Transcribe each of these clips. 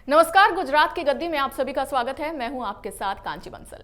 नमस्कार, गुजरात की गद्दी में आप सभी का स्वागत है। मैं हूं आपके साथ कांची बंसल।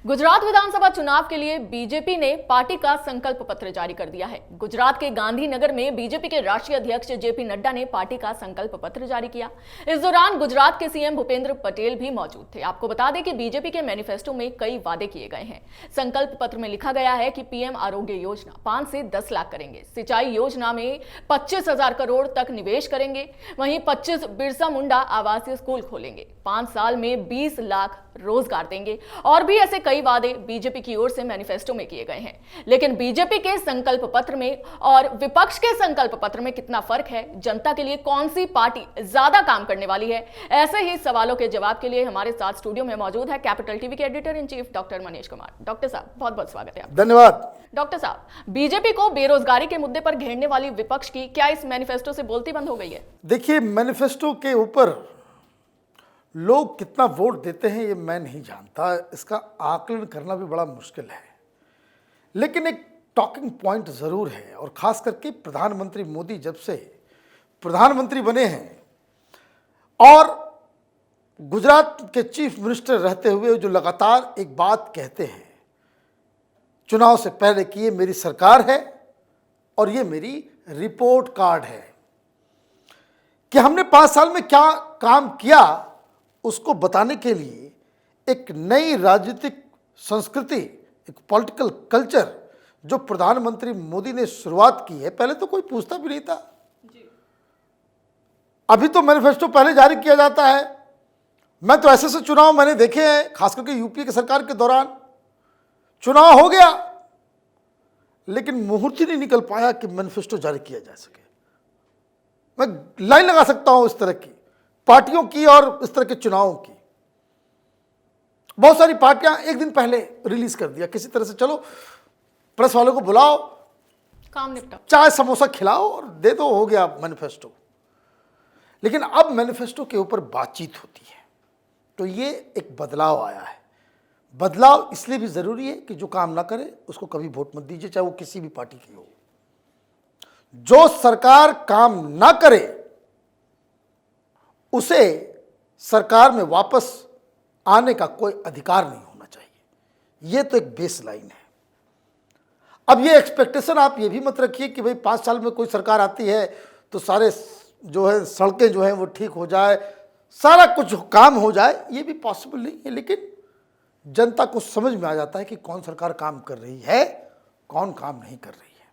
गुजरात विधानसभा चुनाव के लिए बीजेपी ने पार्टी का संकल्प पत्र जारी कर दिया है। गुजरात के गांधीनगर में बीजेपी के राष्ट्रीय अध्यक्ष जेपी नड्डा ने पार्टी का संकल्प पत्र जारी किया। इस दौरान गुजरात के सीएम भूपेंद्र पटेल भी मौजूद थे। आपको बता दें कि बीजेपी के मैनिफेस्टो में कई वादे किए गए हैं। संकल्प पत्र में लिखा गया है कि पीएम आरोग्य योजना 5 से 10 लाख करेंगे, सिंचाई योजना में 25,000 करोड़ तक निवेश करेंगे, वहीं 25 बिरसा मुंडा आवासीय स्कूल खोलेंगे, 5 साल में 20 लाख रोजगार देंगे और भी ऐसे कई वादे बीजेपी की ओर से मैनिफेस्टो में किए गए हैं। लेकिन बीजेपी के संकल्प पत्र में और विपक्ष के संकल्प पत्र में कितना फर्क है, जनता के लिए कौन सी पार्टी ज्यादा काम करने वाली है, ऐसे ही सवालों के जवाब के लिए हमारे साथ स्टूडियो में मौजूद है कैपिटल टीवी के editor in chief doctor Manish Kumar. Doctor साहब, बहुत बहुत स्वागत है आपका। धन्यवाद। डॉक्टर साहब, बीजेपी को बेरोजगारी के मुद्दे पर घेरने वाली विपक्ष की क्या इस मैनिफेस्टो से बोलती बंद हो गई है? देखिए, मैनिफेस्टो के ऊपर लोग कितना वोट देते हैं ये मैं नहीं जानता, इसका आकलन करना भी बड़ा मुश्किल है। लेकिन एक टॉकिंग पॉइंट ज़रूर है, और ख़ास करके प्रधानमंत्री मोदी जब से प्रधानमंत्री बने हैं और गुजरात के चीफ मिनिस्टर रहते हुए जो लगातार एक बात कहते हैं चुनाव से पहले कि ये मेरी सरकार है और ये मेरी रिपोर्ट कार्ड है, कि हमने 5 साल में क्या काम किया उसको बताने के लिए एक नई राजनीतिक संस्कृति, एक पॉलिटिकल कल्चर जो प्रधानमंत्री मोदी ने शुरुआत की है। पहले तो कोई पूछता भी नहीं था जी। अभी तो मैनिफेस्टो पहले जारी किया जाता है। मैं तो ऐसे चुनाव मैंने देखे हैं, खास करके यूपीए की सरकार के दौरान चुनाव हो गया लेकिन मुहूर्त ही नहीं निकल पाया कि मैनिफेस्टो जारी किया जा सके। मैं लाइन लगा सकता हूं इस तरह की पार्टियों की और इस तरह के चुनावों की। बहुत सारी पार्टियां एक दिन पहले रिलीज कर दिया किसी तरह से, चलो प्रेस वालों को बुलाओ, काम निपटा, चाय समोसा खिलाओ और दे दो, हो गया मैनिफेस्टो। लेकिन अब मैनिफेस्टो के ऊपर बातचीत होती है, तो ये एक बदलाव आया है। बदलाव इसलिए भी जरूरी है कि जो काम ना करे उसको कभी वोट मत दीजिए, चाहे वो किसी भी पार्टी की हो। जो सरकार काम ना करे उसे सरकार में वापस आने का कोई अधिकार नहीं होना चाहिए। यह तो एक बेस लाइन है। अब ये एक्सपेक्टेशन आप ये भी मत रखिए कि भाई 5 साल में कोई सरकार आती है तो सारे जो है सड़कें जो हैं वो ठीक हो जाए, सारा कुछ काम हो जाए। ये भी पॉसिबल नहीं है। लेकिन जनता को समझ में आ जाता है कि कौन सरकार काम कर रही है, कौन काम नहीं कर रही है।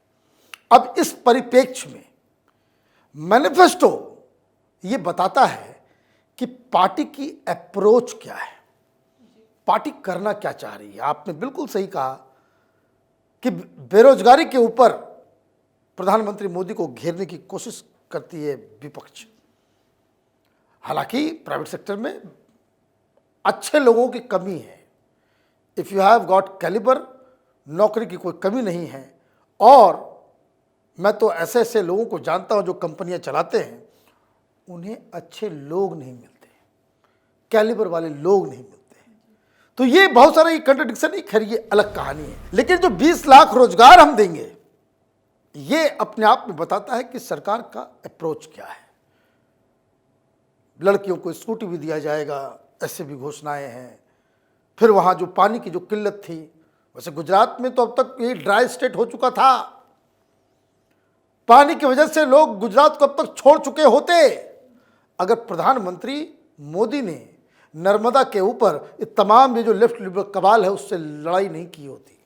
अब इस परिप्रेक्ष्य में मैनिफेस्टो ये बताता है कि पार्टी की अप्रोच क्या है, पार्टी करना क्या चाह रही है। आपने बिल्कुल सही कहा कि बेरोजगारी के ऊपर प्रधानमंत्री मोदी को घेरने की कोशिश करती है विपक्ष। हालांकि प्राइवेट सेक्टर में अच्छे लोगों की कमी है। If you have got calibre, नौकरी की कोई कमी नहीं है। और मैं तो ऐसे ऐसे लोगों को जानता हूं जो कंपनियां चलाते हैं, उन्हें अच्छे लोग नहीं मिलते, कैलिबर वाले लोग नहीं मिलते। तो ये बहुत सारा ये कंट्रडिक्शन ही, खैर ये अलग कहानी है। लेकिन जो 20 लाख रोजगार हम देंगे, ये अपने आप में बताता है कि सरकार का अप्रोच क्या है। लड़कियों को स्कूटी भी दिया जाएगा, ऐसे भी घोषणाएं हैं। फिर वहां जो पानी की जो किल्लत थी, वैसे गुजरात में तो अब तक ये ड्राई स्टेट हो चुका था, पानी की वजह से लोग गुजरात को अब तक छोड़ चुके होते अगर प्रधानमंत्री मोदी ने नर्मदा के ऊपर तमाम ये जो लेफ्ट लिबरल कबाल है उससे लड़ाई नहीं की होती।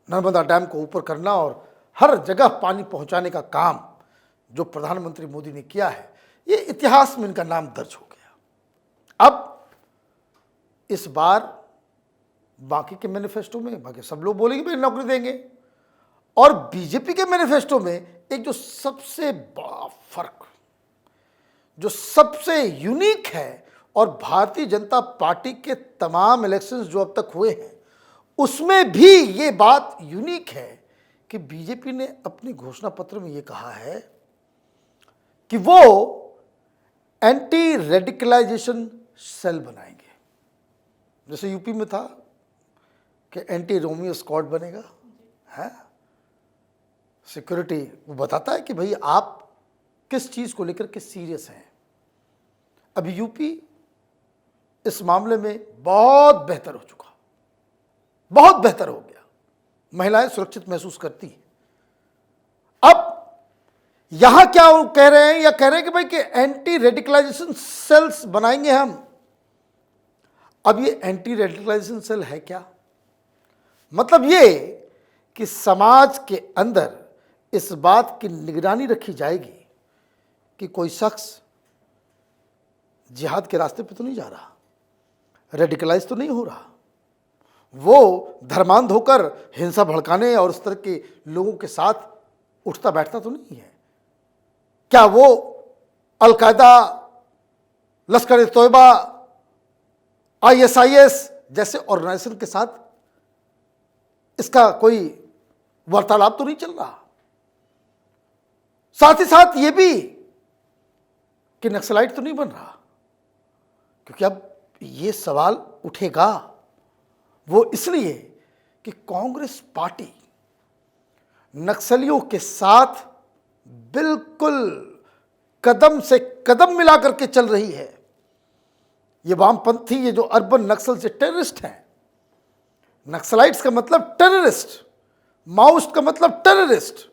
नर्मदा डैम को ऊपर करना और हर जगह पानी पहुंचाने का काम जो प्रधानमंत्री मोदी ने किया है, ये इतिहास में इनका नाम दर्ज हो गया। अब इस बार बाकी के मैनिफेस्टो में बाकी सब लोग बोलेंगे भाई नौकरी देंगे, और बीजेपी के मैनिफेस्टो में एक जो सबसे बड़ा फर्क, जो सबसे यूनिक है, और भारतीय जनता पार्टी के तमाम इलेक्शंस जो अब तक हुए हैं उसमें भी ये बात यूनिक है कि बीजेपी ने अपने घोषणा पत्र में ये कहा है कि वो एंटी रेडिकलाइजेशन सेल बनाएंगे। जैसे यूपी में था कि एंटी रोमियो स्क्वाड बनेगा, है सिक्योरिटी, वो बताता है कि भाई आप किस चीज़ को लेकर के सीरियस हैं। अभी यूपी इस मामले में बहुत बेहतर हो चुका, बहुत बेहतर हो गया, महिलाएं सुरक्षित महसूस करती हैं। अब यहां क्या वो कह रहे हैं, या कह रहे हैं कि भाई कि एंटी रेडिकलाइजेशन सेल्स बनाएंगे हम। अब ये एंटी रेडिकलाइजेशन सेल है क्या? मतलब ये कि समाज के अंदर इस बात की निगरानी रखी जाएगी कि कोई शख्स जिहाद के रास्ते पे तो नहीं जा रहा, रेडिकलाइज तो नहीं हो रहा, वो धर्मांध होकर हिंसा भड़काने और उस तरह के लोगों के साथ उठता बैठता तो नहीं है। क्या वो अलकायदा, लश्कर ए तोयबा, ISIS जैसे ऑर्गेनाइजेशन के साथ इसका कोई वार्तालाप तो नहीं चल रहा? साथ ही साथ ये भी कि नक्सलाइट तो नहीं बन रहा, क्योंकि अब ये सवाल उठेगा वो इसलिए कि कांग्रेस पार्टी नक्सलियों के साथ बिल्कुल कदम से कदम मिला करके चल रही है। ये वामपंथी, ये जो अर्बन नक्सल से टेररिस्ट हैं, नक्सलाइट्स का मतलब टेररिस्ट, माओइस्ट का मतलब टेररिस्ट,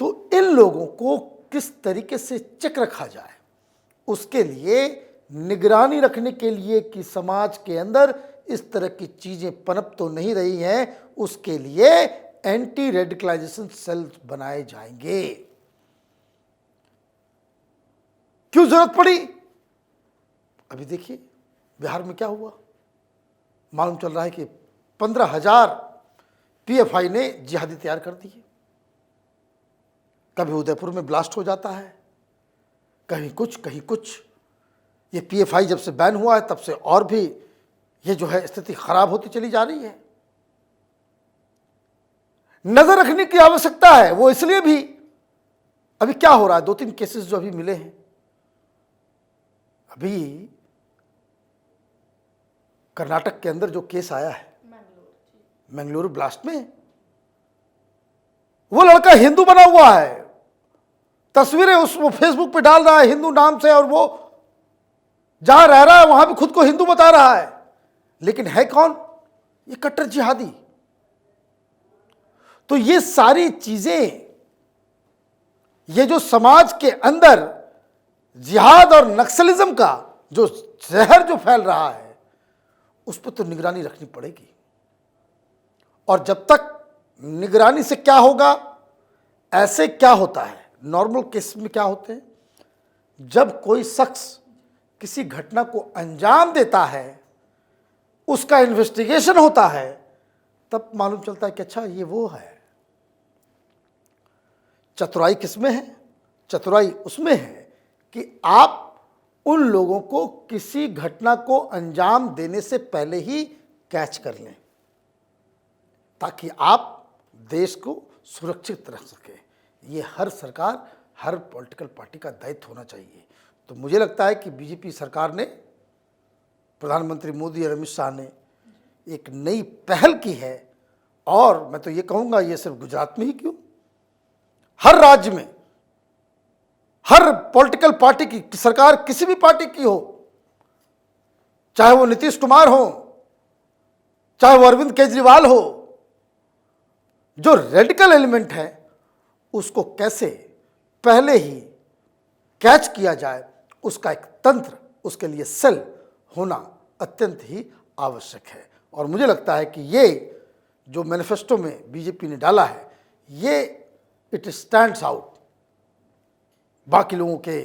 तो इन लोगों को किस तरीके से चेक रखा जाए, उसके लिए निगरानी रखने के लिए कि समाज के अंदर इस तरह की चीजें पनप तो नहीं रही हैं, उसके लिए एंटी रेडिकलाइजेशन सेल बनाए जाएंगे। क्यों जरूरत पड़ी? अभी देखिए बिहार में क्या हुआ। मालूम चल रहा है कि 15,000 PFI ने जिहादी तैयार कर दिए। कभी उदयपुर में ब्लास्ट हो जाता है, कहीं कुछ कहीं कुछ। ये PFI जब से बैन हुआ है तब से और भी ये जो है स्थिति खराब होती चली जा रही है। नजर रखने की आवश्यकता है वो इसलिए भी। अभी क्या हो रहा है, 2-3 केसेस जो अभी मिले हैं, अभी कर्नाटक के अंदर जो केस आया है मंगलुरु ब्लास्ट में, वो लड़का हिंदू बना हुआ है, तस्वीरें वो फेसबुक पे डाल रहा है हिंदू नाम से, और वो जहां रह रहा है वहां भी खुद को हिंदू बता रहा है, लेकिन है कौन? ये कट्टर जिहादी। तो ये सारी चीजें, ये जो समाज के अंदर जिहाद और नक्सलिज्म का जो जहर जो फैल रहा है, उस पर तो निगरानी रखनी पड़ेगी। और जब तक निगरानी से क्या होगा, ऐसे क्या होता है, नॉर्मल केस में क्या होते हैं, जब कोई शख्स किसी घटना को अंजाम देता है, उसका इन्वेस्टिगेशन होता है, तब मालूम चलता है कि अच्छा ये वो है। चतुराई किसमें है? चतुराई उसमें है कि आप उन लोगों को किसी घटना को अंजाम देने से पहले ही कैच कर लें, ताकि आप देश को सुरक्षित रख सकें। ये हर सरकार, हर पॉलिटिकल पार्टी का दायित्व होना चाहिए। तो मुझे लगता है कि बीजेपी सरकार ने, प्रधानमंत्री मोदी और अमित शाह ने एक नई पहल की है, और मैं तो ये कहूँगा ये सिर्फ गुजरात में ही क्यों, हर राज्य में, हर पॉलिटिकल पार्टी की सरकार, किसी भी पार्टी की हो, चाहे वो नीतीश कुमार हो, चाहे वो अरविंद केजरीवाल हो, जो रेडिकल एलिमेंट है उसको कैसे पहले ही कैच किया जाए, उसका एक तंत्र, उसके लिए सेल होना अत्यंत ही आवश्यक है। और मुझे लगता है कि ये जो मैनिफेस्टो में बीजेपी ने डाला है, ये इट स्टैंड्स आउट बाकी लोगों के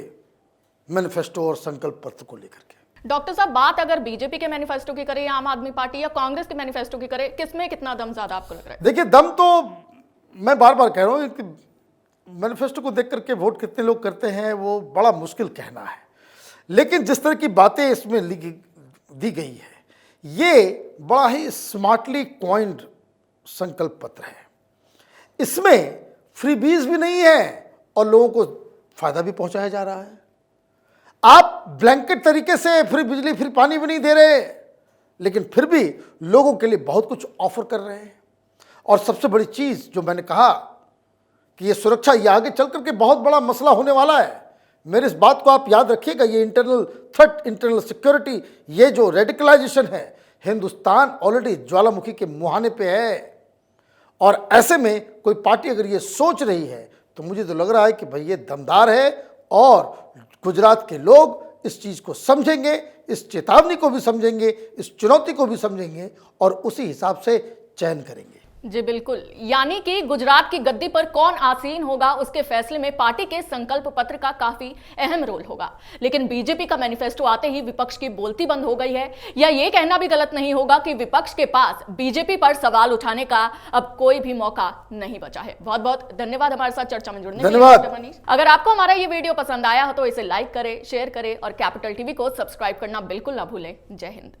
मैनिफेस्टो और संकल्प पत्र को लेकर के। डॉक्टर साहब, बात अगर बीजेपी के मैनिफेस्टो की करें या आम आदमी पार्टी या कांग्रेस के मैनिफेस्टो की करें, किसमें कितना दम ज्यादा आपको लग रहा है? देखिए, दम तो मैं बार बार कह रहा हूँ कि मैनिफेस्टो को देख करके वोट कितने लोग करते हैं वो बड़ा मुश्किल कहना है, लेकिन जिस तरह की बातें इसमें दी गई है, ये बड़ा ही स्मार्टली कॉइंड संकल्प पत्र है। इसमें फ्रीबीज भी नहीं है और लोगों को फायदा भी पहुंचाया जा रहा है। आप ब्लैंकेट तरीके से फ्री बिजली, फ्री पानी भी नहीं दे रहे, लेकिन फिर भी लोगों के लिए बहुत कुछ ऑफर कर रहे हैं। और सबसे बड़ी चीज जो मैंने कहा कि ये सुरक्षा, ये आगे चल करके बहुत बड़ा मसला होने वाला है, मेरे इस बात को आप याद रखिएगा, ये इंटरनल थ्रेट, इंटरनल सिक्योरिटी, ये जो रेडिकलाइजेशन है, हिंदुस्तान ऑलरेडी ज्वालामुखी के मुहाने पे है। और ऐसे में कोई पार्टी अगर ये सोच रही है तो मुझे तो लग रहा है कि भाई ये दमदार है और गुजरात के लोग इस चीज़ को समझेंगे, इस चेतावनी को भी समझेंगे, इस चुनौती को भी समझेंगे और उसी हिसाब से चयन करेंगे। जी बिल्कुल, यानी कि गुजरात की गद्दी पर कौन आसीन होगा उसके फैसले में पार्टी के संकल्प पत्र का काफी अहम रोल होगा। लेकिन बीजेपी का मैनिफेस्टो आते ही विपक्ष की बोलती बंद हो गई है, या ये कहना भी गलत नहीं होगा कि विपक्ष के पास बीजेपी पर सवाल उठाने का अब कोई भी मौका नहीं बचा है। बहुत बहुत धन्यवाद हमारे साथ चर्चा में जुड़ने के लिए। धन्यवाद। अगर आपको हमारा ये वीडियो पसंद आया हो तो इसे लाइक करें, शेयर करें और कैपिटल टीवी को सब्सक्राइब करना बिल्कुल ना भूलें। जय हिंद।